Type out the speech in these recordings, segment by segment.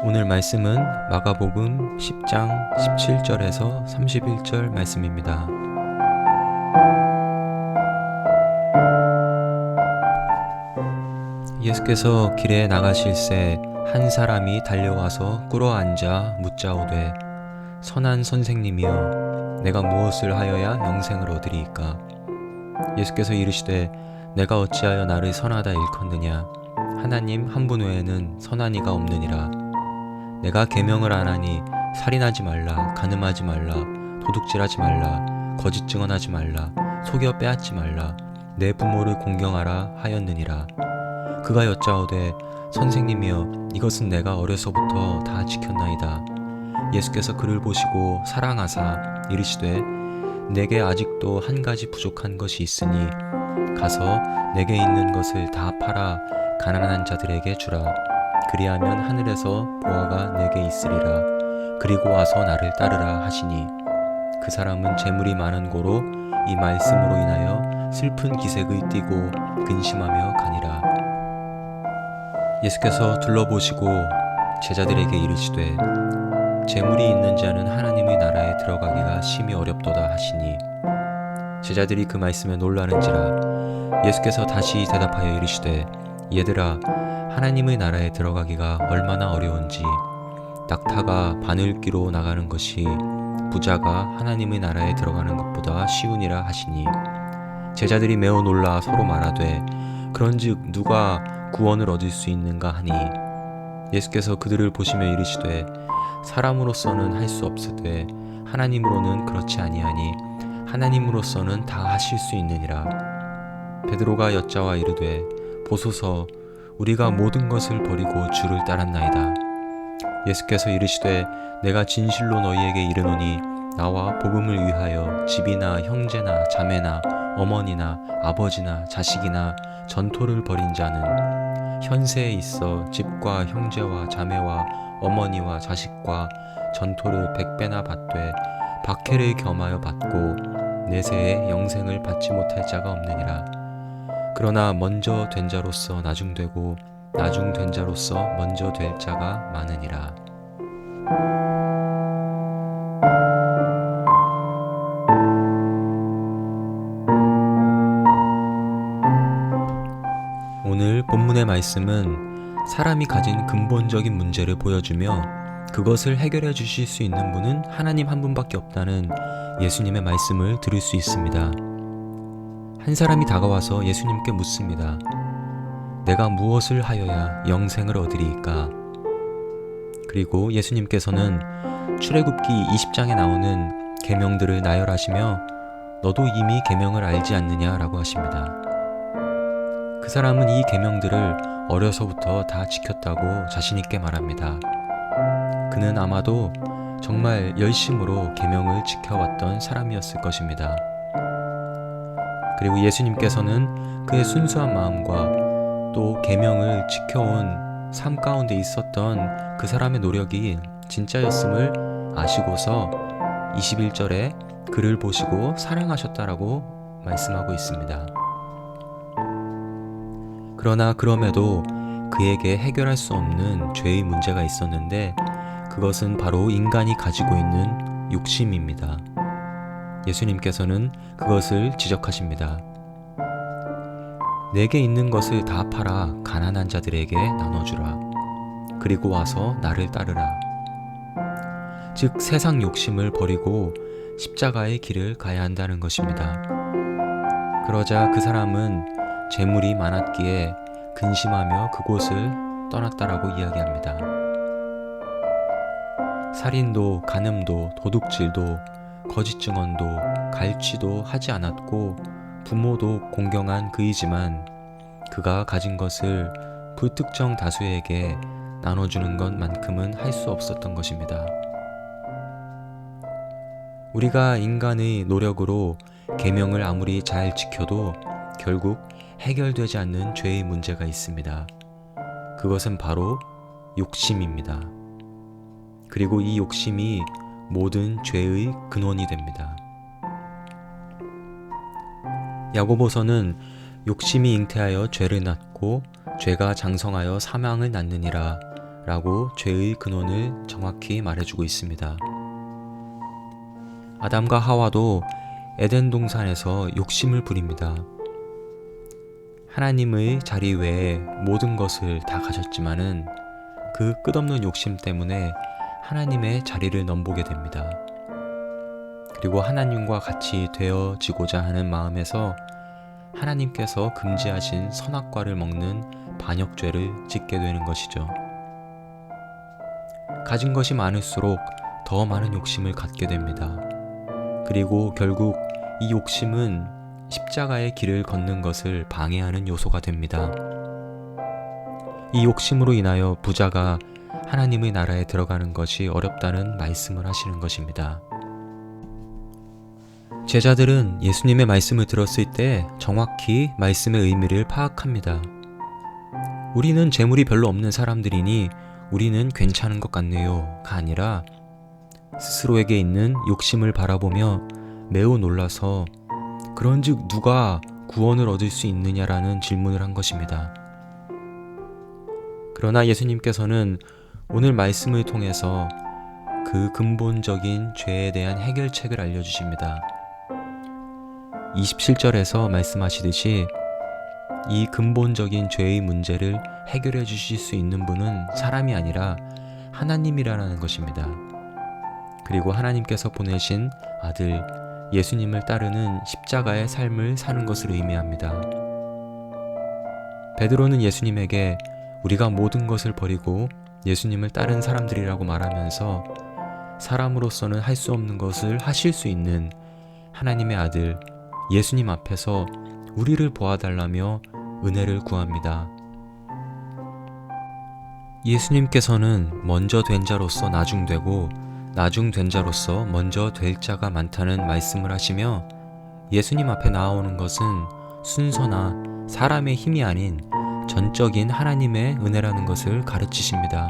오늘 말씀은 마가복음 10장 17절에서 31절 말씀입니다. 예수께서 길에 나가실새 한 사람이 달려와서 꿇어앉아 묻자오되 선한 선생님이여 내가 무엇을 하여야 영생을 얻으리이까? 예수께서 이르시되 내가 어찌하여 나를 선하다 일컫느냐? 하나님 한 분 외에는 선한 이가 없느니라. 내가 계명을 안 하니 살인하지 말라, 간음하지 말라, 도둑질하지 말라, 거짓 증언하지 말라, 속여 빼앗지 말라, 내 부모를 공경하라 하였느니라. 그가 여짜오되 선생님이여 이것은 내가 어려서부터 다 지켰나이다. 예수께서 그를 보시고 사랑하사 이르시되 내게 아직도 한 가지 부족한 것이 있으니 가서 내게 있는 것을 다 팔아 가난한 자들에게 주라. 그리하면 하늘에서 보화가 내게 있으리라. 그리고 와서 나를 따르라 하시니 그 사람은 재물이 많은 고로 이 말씀으로 인하여 슬픈 기색을 띠고 근심하며 가니라. 예수께서 둘러보시고 제자들에게 이르시되 재물이 있는 자는 하나님의 나라에 들어가기가 심히 어렵도다 하시니 제자들이 그 말씀에 놀라는지라. 예수께서 다시 대답하여 이르시되 얘들아 하나님의 나라에 들어가기가 얼마나 어려운지 낙타가 바늘귀로 나가는 것이 부자가 하나님의 나라에 들어가는 것보다 쉬우니라 하시니 제자들이 매우 놀라 서로 말하되 그런즉 누가 구원을 얻을 수 있는가 하니 예수께서 그들을 보시며 이르시되 사람으로서는 할 수 없으되 하나님으로는 그렇지 아니하니 하나님으로서는 다 하실 수 있느니라. 베드로가 여짜와 이르되 보소서 우리가 모든 것을 버리고 주를 따랐나이다. 예수께서 이르시되 내가 진실로 너희에게 이르노니 나와 복음을 위하여 집이나 형제나 자매나 어머니나 아버지나 자식이나 전토를 벌인 자는 현세에 있어 집과 형제와 자매와 어머니와 자식과 전토를 100배나 받되 박해를 겸하여 받고 내세에 영생을 받지 못할 자가 없느니라. 그러나 먼저 된 자로서 나중되고 나중된 자로서 먼저 될 자가 많으니라. 오늘 본문의 말씀은 사람이 가진 근본적인 문제를 보여주며 그것을 해결해 주실 수 있는 분은 하나님 한 분밖에 없다는 예수님의 말씀을 들을 수 있습니다. 한 사람이 다가와서 예수님께 묻습니다. 내가 무엇을 하여야 영생을 얻으리이까? 그리고 예수님께서는 출애굽기 20장에 나오는 계명들을 나열하시며 너도 이미 계명을 알지 않느냐라고 하십니다. 그 사람은 이 계명들을 어려서부터 다 지켰다고 자신있게 말합니다. 그는 아마도 정말 열심으로 계명을 지켜왔던 사람이었을 것입니다. 그리고 예수님께서는 그의 순수한 마음과 또 계명을 지켜온 삶 가운데 있었던 그 사람의 노력이 진짜였음을 아시고서 21절에 그를 보시고 사랑하셨다라고 말씀하고 있습니다. 그러나 그럼에도 그에게 해결할 수 없는 죄의 문제가 있었는데 그것은 바로 인간이 가지고 있는 욕심입니다. 예수님께서는 그것을 지적하십니다. 내게 있는 것을 다 팔아 가난한 자들에게 나눠주라. 그리고 와서 나를 따르라. 즉 세상 욕심을 버리고 십자가의 길을 가야 한다는 것입니다. 그러자 그 사람은 재물이 많았기에 근심하며 그곳을 떠났다라고 이야기합니다. 살인도, 간음도, 도둑질도, 거짓 증언도, 갈취도 하지 않았고 부모도 공경한 그이지만 그가 가진 것을 불특정 다수에게 나눠주는 것만큼은 할 수 없었던 것입니다. 우리가 인간의 노력으로 계명을 아무리 잘 지켜도 결국 해결되지 않는 죄의 문제가 있습니다. 그것은 바로 욕심입니다. 그리고 이 욕심이 모든 죄의 근원이 됩니다. 야고보서는 욕심이 잉태하여 죄를 낳고 죄가 장성하여 사망을 낳느니라 라고 죄의 근원을 정확히 말해주고 있습니다. 아담과 하와도 에덴 동산에서 욕심을 부립니다. 하나님의 자리 외에 모든 것을 다 가졌지만은 그 끝없는 욕심 때문에 하나님의 자리를 넘보게 됩니다. 그리고 하나님과 같이 되어지고자 하는 마음에서 하나님께서 금지하신 선악과를 먹는 반역죄를 짓게 되는 것이죠. 가진 것이 많을수록 더 많은 욕심을 갖게 됩니다. 그리고 결국 이 욕심은 십자가의 길을 걷는 것을 방해하는 요소가 됩니다. 이 욕심으로 인하여 부자가 하나님의 나라에 들어가는 것이 어렵다는 말씀을 하시는 것입니다. 제자들은 예수님의 말씀을 들었을 때 정확히 말씀의 의미를 파악합니다. 우리는 재물이 별로 없는 사람들이니 우리는 괜찮은 것 같네요가 아니라 스스로에게 있는 욕심을 바라보며 매우 놀라서 그런즉 누가 구원을 얻을 수 있느냐라는 질문을 한 것입니다. 그러나 예수님께서는 오늘 말씀을 통해서 그 근본적인 죄에 대한 해결책을 알려주십니다. 27절에서 말씀하시듯이 이 근본적인 죄의 문제를 해결해 주실 수 있는 분은 사람이 아니라 하나님이라는 것입니다. 그리고 하나님께서 보내신 아들 예수님을 따르는 십자가의 삶을 사는 것을 의미합니다. 베드로는 예수님에게 우리가 모든 것을 버리고 예수님을 따른 사람들이라고 말하면서 사람으로서는 할 수 없는 것을 하실 수 있는 하나님의 아들 예수님 앞에서 우리를 보아달라며 은혜를 구합니다. 예수님께서는 먼저 된 자로서 나중되고 나중된 자로서 먼저 될 자가 많다는 말씀을 하시며 예수님 앞에 나아오는 것은 순서나 사람의 힘이 아닌 전적인 하나님의 은혜라는 것을 가르치십니다.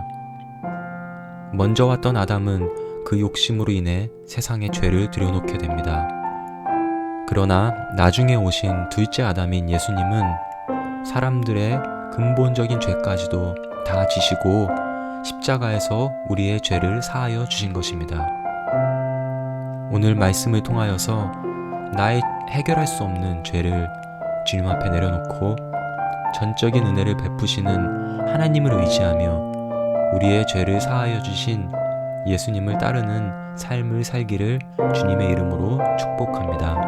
먼저 왔던 아담은 그 욕심으로 인해 세상에 죄를 들여놓게 됩니다. 그러나 나중에 오신 둘째 아담인 예수님은 사람들의 근본적인 죄까지도 다 지시고 십자가에서 우리의 죄를 사하여 주신 것입니다. 오늘 말씀을 통하여서 나의 해결할 수 없는 죄를 주님 앞에 내려놓고 전적인 은혜를 베푸시는 하나님을 의지하며 우리의 죄를 사하여 주신 예수님을 따르는 삶을 살기를 주님의 이름으로 축복합니다.